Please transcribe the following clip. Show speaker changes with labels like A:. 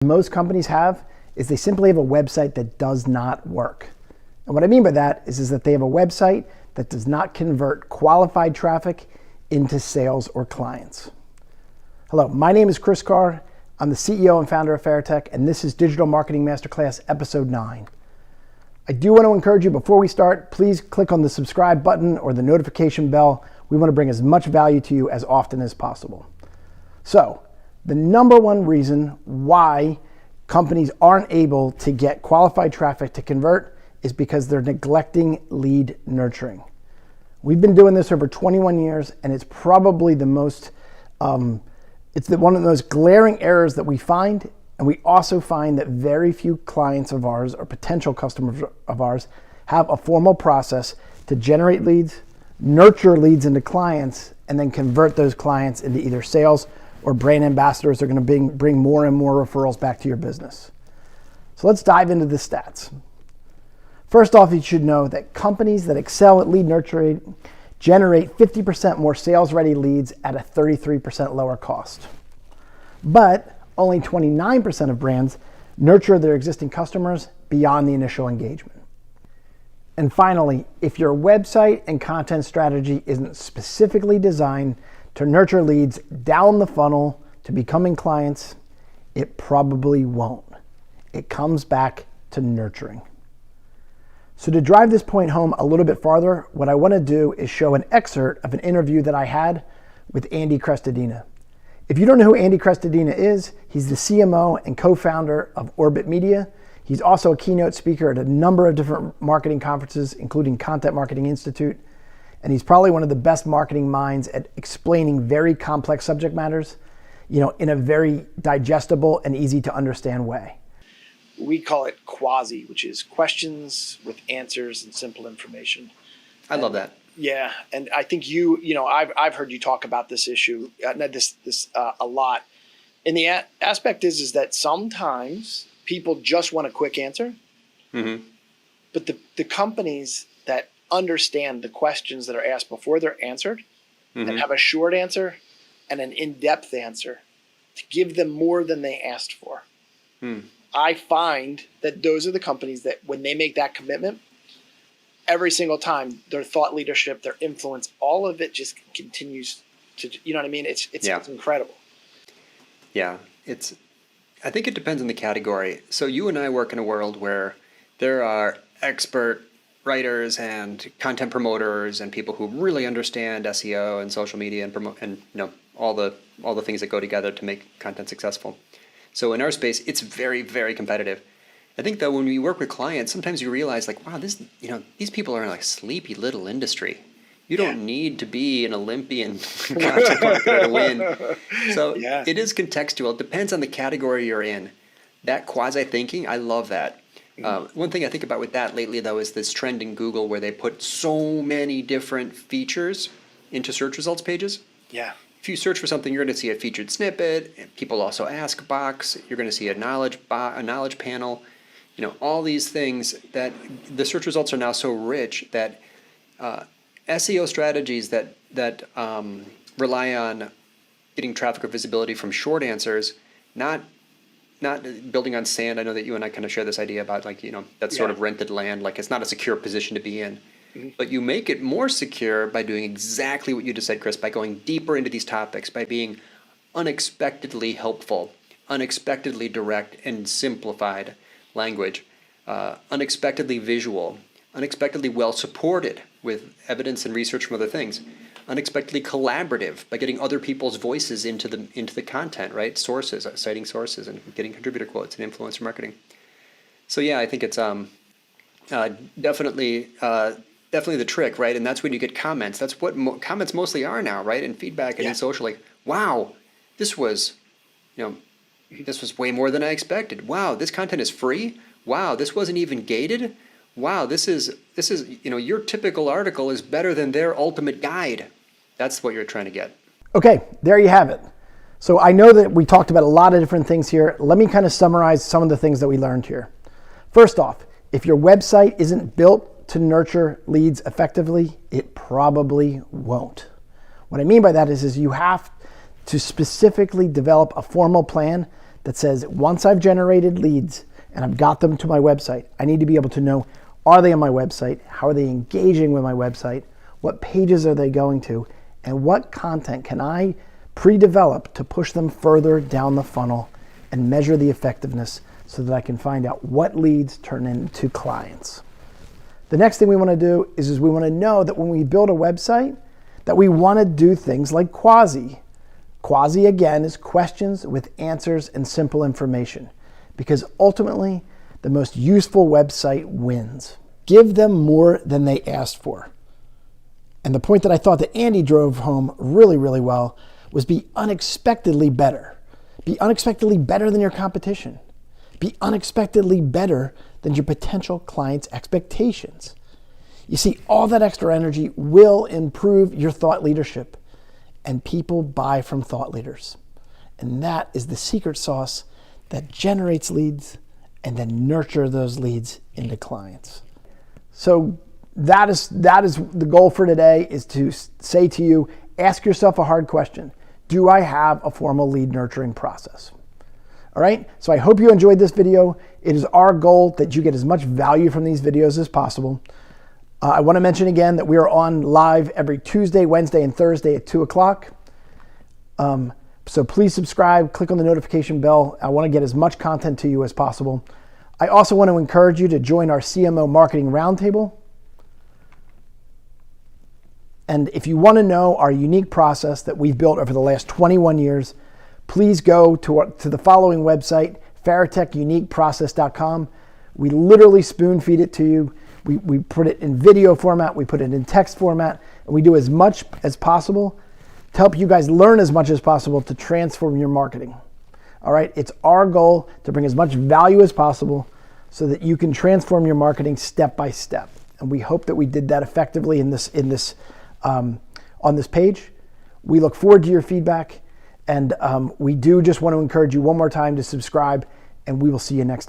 A: Most companies have is they simply have a website that does not work. And what I mean by that is that they have a website that does not convert qualified traffic into sales or clients. Hello, my name is Chris Carr. I'm the CEO and founder of Fairtech, and this is Digital Marketing Masterclass Episode 9. I do want to encourage you, before we start, please click on the subscribe button or the notification bell. We want to bring as much value to you as often as possible. So, the number one reason why companies aren't able to get qualified traffic to convert is because they're neglecting lead nurturing. We've been doing this over 21 years, and it's probably the most, one of the most glaring errors that we find. And we also find that very few clients of ours or potential customers of ours have a formal process to generate leads, nurture leads into clients, and then convert those clients into either sales or brand ambassadors. They're going to bring more and more referrals back to your business. So let's dive into the stats. First off, you should know that companies that excel at lead nurturing generate 50% more sales-ready leads at a 33% lower cost. But only 29% of brands nurture their existing customers beyond the initial engagement. And finally, if your website and content strategy isn't specifically designed to nurture leads down the funnel to becoming clients, it probably won't. It comes back to nurturing. So to drive this point home a little bit farther, what I want to do is show an excerpt of an interview that I had with Andy Crestodina. If you don't know who Andy Crestodina is, he's the CMO and co-founder of Orbit Media. He's also a keynote speaker at a number of different marketing conferences, including Content Marketing Institute. And he's probably one of the best marketing minds at explaining very complex subject matters, in a very digestible and easy to understand way.
B: We call it quasi, which is questions with answers and simple information.
C: I love that.
B: Yeah, and I think I've heard you talk about this issue, a lot. And the aspect is that sometimes people just want a quick answer, but the companies that understand the questions that are asked before they're answered and have a short answer and an in-depth answer to give them more than they asked for. I find that those are the companies that when they make that commitment, every single time, their thought leadership, their influence, all of it just continues to, you know what I mean? It's incredible.
C: Yeah, I think it depends on the category. So you and I work in a world where there are expert writers and content promoters and people who really understand SEO and social media and promote and all the things that go together to make content successful. So in our space, it's very, very competitive. I think that when we work with clients, sometimes you realize wow, these people are in a sleepy little industry. You don't need to be an Olympian content marketer to win. So it is contextual. It depends on the category you're in. That quasi thinking, I love that. One thing I think about with that lately, though, is this trend in Google where they put so many different features into search results pages.
B: Yeah.
C: If you search for something, you're going to see a featured snippet. People also ask box. You're going to see a knowledge panel. All these things that the search results are now so rich that SEO strategies that rely on getting traffic or visibility from short answers, not building on sand. I know that you and I kind of share this idea about that's sort of rented land. It's not a secure position to be in. But you make it more secure by doing exactly what you just said, Chris, by going deeper into these topics, by being unexpectedly helpful, unexpectedly direct and simplified language, unexpectedly visual, unexpectedly well supported with evidence and research from other things, unexpectedly collaborative by getting other people's voices into the content, right? Sources, citing sources, and getting contributor quotes and influencer marketing. So yeah, I think it's definitely the trick, right? And that's when you get comments. That's what comments mostly are now, right? And feedback and in social, wow, this was way more than I expected. Wow, this content is free. Wow, this wasn't even gated. Wow, this is your typical article is better than their ultimate guide. That's what you're trying to get.
A: Okay, there you have it. So I know that we talked about a lot of different things here. Let me kind of summarize some of the things that we learned here. First off, if your website isn't built to nurture leads effectively, it probably won't. What I mean by that is you have to specifically develop a formal plan that says once I've generated leads and I've got them to my website, I need to be able to know, are they on my website? How are they engaging with my website? What pages are they going to? And what content can I pre-develop to push them further down the funnel and measure the effectiveness so that I can find out what leads turn into clients. The next thing we want to do is we want to know that when we build a website, that we want to do things like quasi. Quasi, again, is questions with answers and simple information, because ultimately, the most useful website wins. Give them more than they asked for. And the point that I thought that Andy drove home really, really well was be unexpectedly better. Be unexpectedly better than your competition. Be unexpectedly better than your potential clients' expectations. You see, all that extra energy will improve your thought leadership, and people buy from thought leaders. And that is the secret sauce that generates leads and then nurture those leads into clients. So that is the goal for today, is to say to you, ask yourself a hard question. Do I have a formal lead nurturing process? All right, so I hope you enjoyed this video. It is our goal that you get as much value from these videos as possible. I want to mention again that we are on live every Tuesday, Wednesday, and Thursday at 2 o'clock. So please subscribe, click on the notification bell. I want to get as much content to you as possible. I also want to encourage you to join our CMO Marketing Roundtable. And if you want to know our unique process that we've built over the last 21 years, please go to the following website, faratechuniqueprocess.com. We literally spoon feed it to you. We put it in video format, we put it in text format, and we do as much as possible to help you guys learn as much as possible to transform your marketing. All right, it's our goal to bring as much value as possible so that you can transform your marketing step by step. And we hope that we did that effectively on this page. We look forward to your feedback, and we do just want to encourage you one more time to subscribe, and we will see you next time.